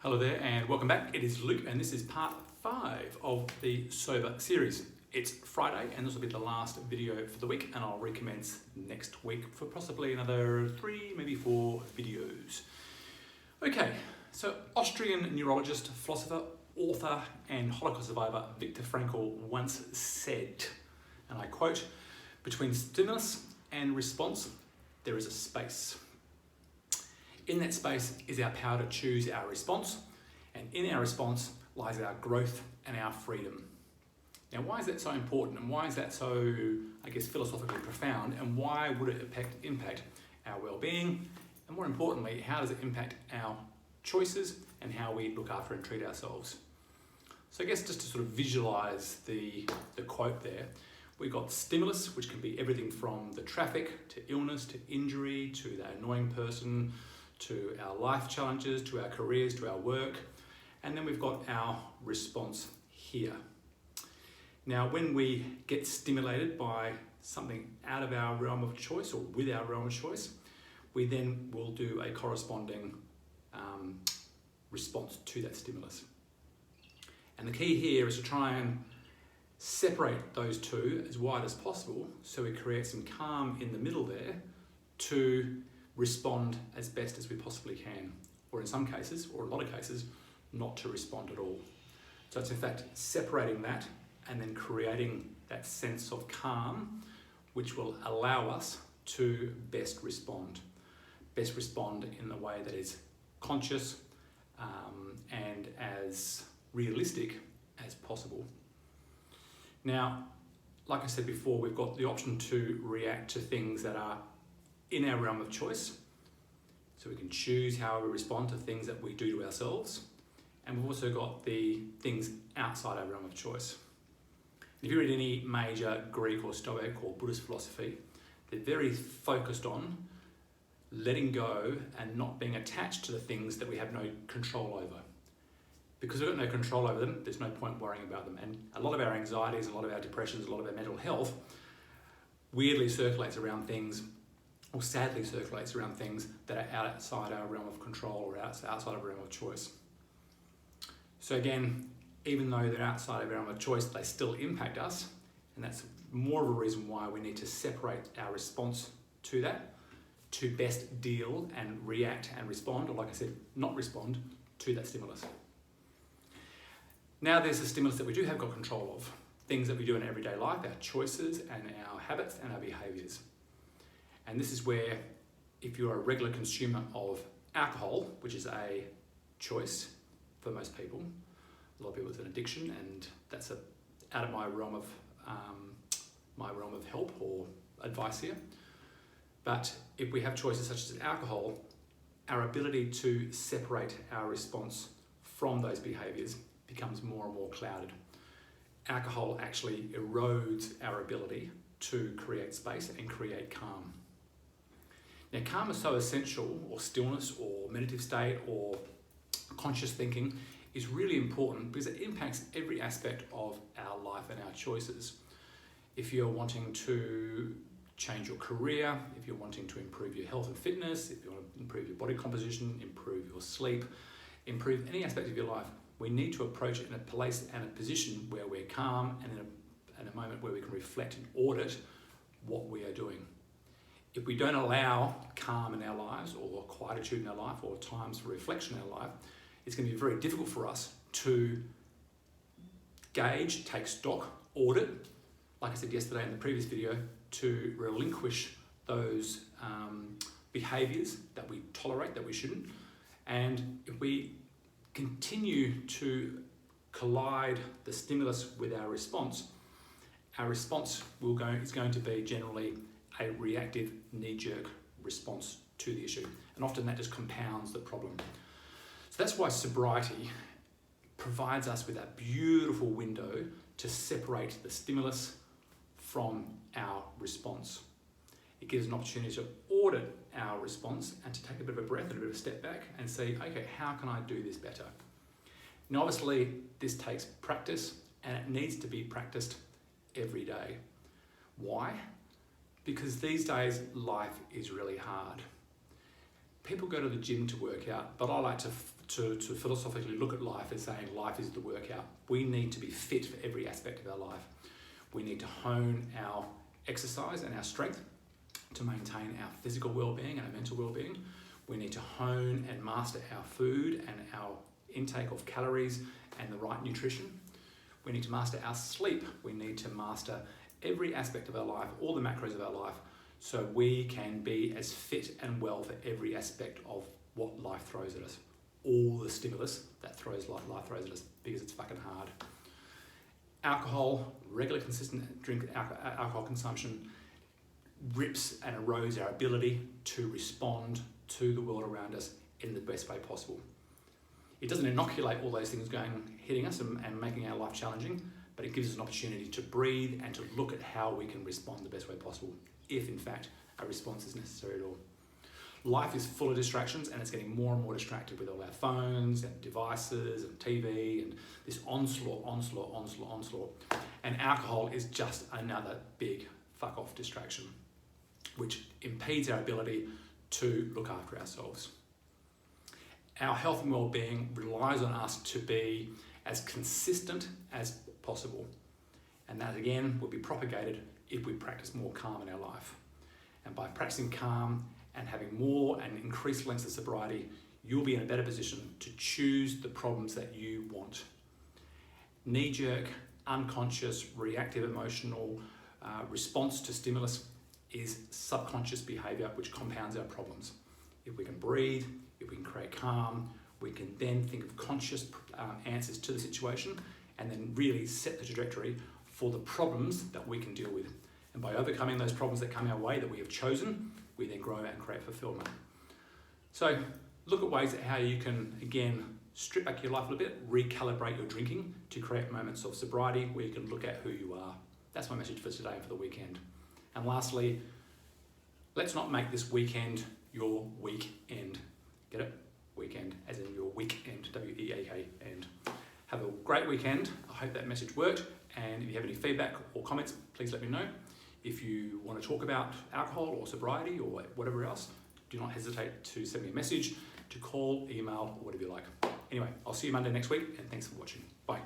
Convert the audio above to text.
Hello there and welcome back. It is Luke and this is part 5 of the Sober series. It's Friday and this will be the last video for the week, and I'll recommence next week for possibly another 3, maybe 4 videos. Okay, so Austrian neurologist, philosopher, author and Holocaust survivor Viktor Frankl once said, and I quote, "Between stimulus and response, there is a space. In that space is our power to choose our response, and in our response lies our growth and our freedom." Now, why is that so important, and why is that so, I guess, philosophically profound, and why would it impact our well-being, and more importantly, how does it impact our choices and how we look after and treat ourselves? So I guess just to sort of visualize the quote there, we've got stimulus, which can be everything from the traffic to illness to injury to that annoying person, to our life challenges, to our careers, to our work. And then we've got our response here. Now, when we get stimulated by something out of our realm of choice or with our realm of choice, we then will do a corresponding response to that stimulus. And the key here is to try and separate those two as wide as possible so we create some calm in the middle there to respond as best as we possibly can, or in some cases, or a lot of cases, not to respond at all. So it's in fact separating that and then creating that sense of calm, which will allow us to best respond in the way that is conscious and as realistic as possible. Now, like I said before, we've got the option to react to things that are in our realm of choice. So we can choose how we respond to things that we do to ourselves. And we've also got the things outside our realm of choice. If you read any major Greek or Stoic or Buddhist philosophy, they're very focused on letting go and not being attached to the things that we have no control over. Because we've got no control over them, there's no point worrying about them. And a lot of our anxieties, a lot of our depressions, a lot of our mental health weirdly circulates around things, or sadly circulates around things that are outside our realm of control or outside of our realm of choice. So again, even though they're outside of our realm of choice, they still impact us, and that's more of a reason why we need to separate our response to that to best deal and react and respond, or like I said, not respond to that stimulus. Now there's the stimulus that we do have got control of, things that we do in everyday life, our choices and our habits and our behaviours. And this is where, if you're a regular consumer of alcohol, which is a choice for most people, a lot of people it's an addiction, and that's out of my realm of help or advice here. But if we have choices such as alcohol, our ability to separate our response from those behaviours becomes more and more clouded. Alcohol actually erodes our ability to create space and create calm. Now, calm is so essential, or stillness, or meditative state, or conscious thinking is really important because it impacts every aspect of our life and our choices. If you're wanting to change your career, if you're wanting to improve your health and fitness, if you want to improve your body composition, improve your sleep, improve any aspect of your life, we need to approach it in a place and a position where we're calm and in a moment where we can reflect and audit what we are doing. If we don't allow calm in our lives, or quietude in our life, or times for reflection in our life, it's going to be very difficult for us to gauge, take stock, audit, like I said yesterday in the previous video, to relinquish those behaviours that we tolerate, that we shouldn't. And if we continue to collide the stimulus with our response is going to be generally a reactive, knee-jerk response to the issue. And often that just compounds the problem. So that's why sobriety provides us with that beautiful window to separate the stimulus from our response. It gives an opportunity to audit our response and to take a bit of a breath and a bit of a step back and see, okay, how can I do this better? Now, obviously, this takes practice, and it needs to be practiced every day. Why? Because these days, life is really hard. people go to the gym to work out, but I like to philosophically look at life as saying life is the workout. We need to be fit for every aspect of our life. We need to hone our exercise and our strength to maintain our physical well-being and our mental well-being. We need to hone and master our food and our intake of calories and the right nutrition. We need to master our sleep. We need to master every aspect of our life, all the macros of our life, so we can be as fit and well for every aspect of what life throws at us. All the stimulus that life throws at us, because it's fucking hard. Alcohol, regular consistent alcohol consumption rips and erodes our ability to respond to the world around us in the best way possible. It doesn't inoculate all those things hitting us and making our life challenging, but it gives us an opportunity to breathe and to look at how we can respond the best way possible, if in fact a response is necessary at all. Life is full of distractions, and it's getting more and more distracted with all our phones and devices and TV and this onslaught. And alcohol is just another big fuck off distraction, which impedes our ability to look after ourselves. Our health and well-being relies on us to be as consistent as possible. And that again will be propagated if we practice more calm in our life. And by practicing calm and having more and increased lengths of sobriety, you'll be in a better position to choose the problems that you want. Knee-jerk, unconscious, reactive emotional response to stimulus is subconscious behaviour which compounds our problems. If we can breathe, if we can create calm, we can then think of conscious answers to the situation and then really set the trajectory for the problems that we can deal with. And by overcoming those problems that come our way that we have chosen, we then grow and create fulfillment. So look at ways at how you can, again, strip back your life a little bit, recalibrate your drinking to create moments of sobriety where you can look at who you are. That's my message for today and for the weekend. And lastly, let's not make this weekend your weekend. Get it? Weekend, as in your weekend, W-E-A-K-end. Have a great weekend. I hope that message worked. And if you have any feedback or comments, please let me know. If you want to talk about alcohol or sobriety or whatever else, do not hesitate to send me a message, to call, email, or whatever you like. Anyway, I'll see you Monday next week, and thanks for watching. Bye.